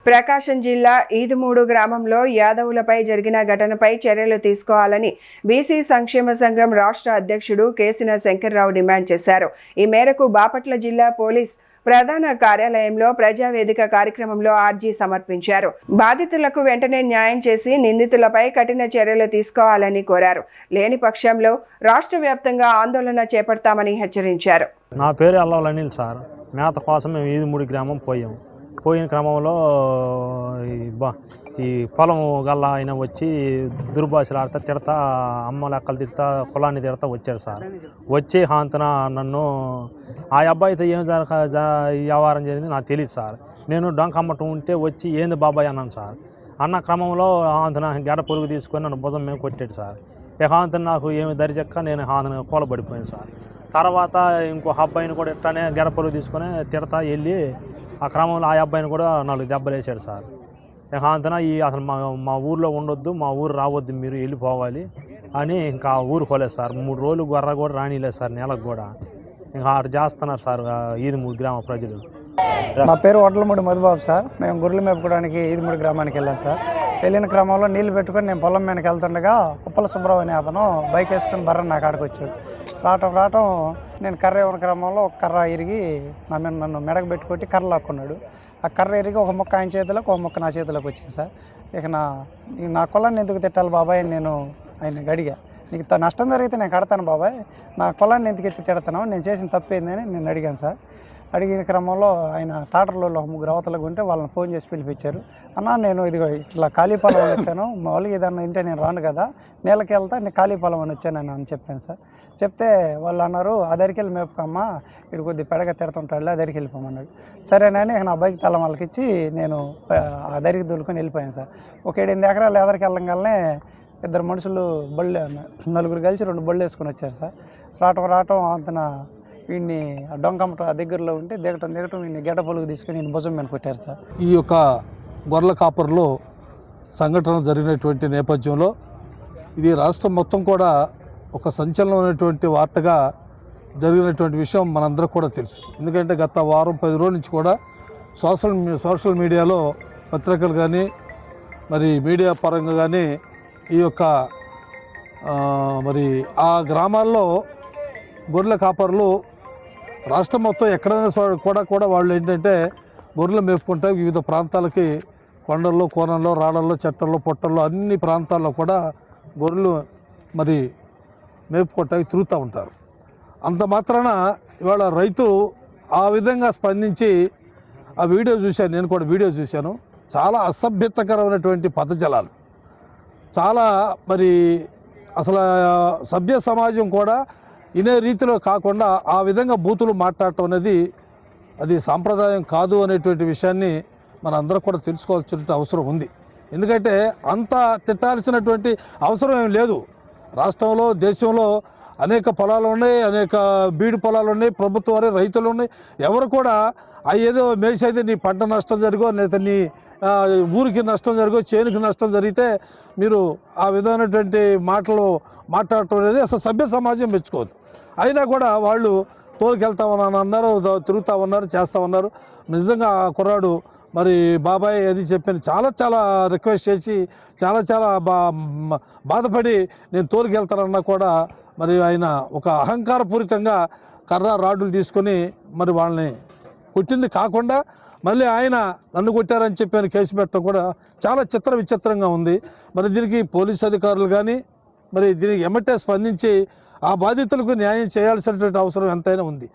ప్రకాశం జిల్లా ఈదుమూడు గ్రామంలో యాదవులపై జరిగిన ఘటనపై చర్యలు తీసుకోవాలని బీసీ సంక్షేమ సంఘం రాష్ట్ర అధ్యక్షుడు కేసిన శంకర్రావు డిమాండ్ చేశారు. ఈ మేరకు బాపట్ల జిల్లా పోలీస్ ప్రధాన కార్యాలయంలో ప్రజావేదిక కార్యక్రమంలో ఆర్జీ సమర్పించారు. బాధితులకు వెంటనే న్యాయం చేసి నిందితులపై కఠిన చర్యలు తీసుకోవాలని కోరారు. లేని పక్షంలో రాష్ట్ర వ్యాప్తంగా ఆందోళన చేపడతామని హెచ్చరించారు. నా పేరు అల్లవల్ అనిల్ సార్. మేత కోసం మేము ఈదుమూడి గ్రామం పోయిన క్రమంలో ఈ పొలం గల్ల ఆయన వచ్చి దుర్భాషలు ఆడతా తిడతా, అమ్మ లెక్కలు తిడతా, కులాన్ని తిడతా వచ్చాడు సార్. వచ్చి హాంతన నన్ను ఆ అబ్బాయితో ఏం వ్యవహారం జరిగింది నాకు తెలియదు సార్. నేను డొంక అమ్మటం ఉంటే వచ్చి ఏంది బాబాయ్ అన్నాను సార్. అన్న క్రమంలో హాంతన గెడ పొరుగు తీసుకొని నన్ను భుజం మేము కొట్టాడు సార్. ఇక హాంతన నాకు ఏమి దరిచెక్క నేను హాంతన కూలబడిపోయాను సార్. తర్వాత ఇంకో అబ్బాయిని కూడా ఇట్లానే గెడ పొరుగు తీసుకొని తిడతా వెళ్ళి ఆ క్రమంలో ఆ అబ్బాయిని కూడా 4 దెబ్బలు వేసాడు సార్. ఇక అంతనా అసలు మా ఊర్లో ఉండొద్దు, మా ఊరు రావద్దు, మీరు వెళ్ళిపోవాలి అని ఇంకా ఊరు పోలేదు సార్. 3 రోజులు గొర్ర కూడా రానిలేదు సార్, నెలకు కూడా. ఇంకా అటు చేస్తున్నారు సార్ ఈదుమూడి గ్రామ ప్రజలు. నా పేరు వడ్లమూడి మధుబాబు సార్. మేము గొర్రెలు మేపుకోవడానికి ఈదుమూడి గ్రామానికి వెళ్ళాం సార్. వెళ్ళిన క్రమంలో నీళ్లు పెట్టుకొని నేను పొలం మీదకి వెళ్తుండగా ఉప్పల సుబ్రహ్మణ్యం అనే అతను బైక్ వేసుకొని బర్ర నా కాడికి వచ్చాడు. రావటం నేను కర్ర ఉన్న క్రమంలో ఒక కర్ర ఇరిగి నన్ను మెడకు పెట్టుకొట్టి కర్ర లాక్కున్నాడు. ఆ కర్ర ఇరిగి ఒక ముక్క ఆయన చేతిలోకి, ఒక ముక్క నా చేతిలోకి వచ్చింది సార్. ఇక నా కులాన్ని ఎందుకు తిట్టాలి బాబాయ్ అని నేను ఆయన అడిగా. నీకు నష్టం జరిగితే నేను కడతాను బాబాయ్, నా కులాన్ని ఎందుకు ఎత్తి తిడతాను, నేను చేసిన తప్పేందని నేను అడిగాను సార్. అడిగిన క్రమంలో ఆయన టాటర్లో 3 అవతలకు ఉంటే వాళ్ళని ఫోన్ చేసి పిలిపించారు. అన్న నేను ఇదిగో ఇట్లా ఖాళీ పొలం అని వచ్చాను, మా వాళ్ళకి ఏదన్నా ఇంటే నేను రాను కదా, నేలకి వెళ్తా నేను ఖాళీ పొలం అని వచ్చాను అని చెప్పాను సార్. చెప్తే వాళ్ళు అన్నారు అదరికి వెళ్ళి మేపుకమ్మా, ఇక్కడ కొద్ది పెడగా తిడుతుంటాడులే అదరికి వెళ్ళిపోమన్నాడు. సరేనని నా బైక్ తల వాళ్ళకి ఇచ్చి నేను అదరికి దొలుకొని వెళ్ళిపోయాను సార్. ఒక 7-8 ఎకరాలు ఎదరికి వెళ్ళగానే 2 మనుషులు బళ్ళు 4 కలిసి 2 బళ్ళు వేసుకొని వచ్చారు సార్. రావటం అంతన వీడిని డొంకమ్మట దగ్గరలో ఉంటే దిగటం వీడిని గెడ పొలుగు తీసుకొని నేను భుజం మీద కొట్టారు సార్. ఈ యొక్క గొర్రెల కాపర్లో సంఘటన జరిగినటువంటి నేపథ్యంలో ఇది రాష్ట్రం మొత్తం కూడా ఒక సంచలనమైనటువంటి వార్తగా జరిగినటువంటి విషయం మనందరికీ కూడా తెలుసు. ఎందుకంటే గత వారం 10 రోజుల నుంచి కూడా సోషల్ మీడియాలో పత్రికలు కానీ మరి మీడియా పరంగా కానీ ఈ యొక్క మరి ఆ గ్రామాల్లో గొర్రెల కాపర్లు రాష్ట్రం మొత్తం ఎక్కడైనా కూడా వాళ్ళు ఏంటంటే గొర్రెలు మేపుకుంటే వివిధ ప్రాంతాలకి కొండల్లో, కోనల్లో, రాళ్ళల్లో, చెట్టల్లో, పొట్టల్లో అన్ని ప్రాంతాల్లో కూడా గొర్రెలు మరి మేపుకోవటానికి తిరుగుతూ ఉంటారు. అంత మాత్రాన ఇవాళ రైతు ఆ విధంగా స్పందించి ఆ వీడియో చూశాను, నేను కూడా వీడియో చూశాను. చాలా అసభ్యతకరమైనటువంటి పదజాలాలు, చాలా మరి అసలు సభ్య సమాజం కూడా ఇనే రీతిలో కాకుండా ఆ విధంగా బూతులు మాట్లాడటం అనేది అది సాంప్రదాయం కాదు అనేటువంటి విషయాన్ని మన అందరూ కూడా తెలుసుకోవాల్సిన అవసరం ఉంది. ఎందుకంటే అంత తిట్టాల్సినటువంటి అవసరం ఏం లేదు. రాష్ట్రంలో, దేశంలో అనేక పొలాలు ఉన్నాయి, అనేక బీడు పొలాలు ఉన్నాయి, ప్రభుత్వ వారి రైతులు ఉన్నాయి. ఎవరు కూడా ఏదో మేసైతే నీ పంట నష్టం జరిగో లేదా నీ ఊరికి నష్టం జరిగో, చేనుకి నష్టం జరిగితే మీరు ఆ విధమైనటువంటి మాటలు మాట్లాడటం అనేది అసలు సభ్య సమాజం మెచ్చుకోదు. అయినా కూడా వాళ్ళు తోలుకెళ్తామని అన్నారు, తిరుగుతా ఉన్నారు, చేస్తూ ఉన్నారు. నిజంగా ఆ కుర్రాడు మరి బాబాయ్ అని చెప్పి చాలా రిక్వెస్ట్ చేసి చాలా బాధపడి నేను తోలుకెళ్తానన్నా కూడా మరి ఆయన ఒక అహంకారపూరితంగా కర్ర రాడ్డులు తీసుకొని మరి వాళ్ళని కొట్టింది కాకుండా మళ్ళీ ఆయన నన్ను కొట్టారని చెప్పి కేసు పెట్టడం కూడా చాలా విచిత్రంగా ఉంది. మరి దీనికి పోలీసు అధికారులు కానీ మరి దీనికి ఎమ్మటే స్పందించి ఆ బాధితులకు న్యాయం చేయాల్సినటువంటి అవసరం ఎంతైనా ఉంది.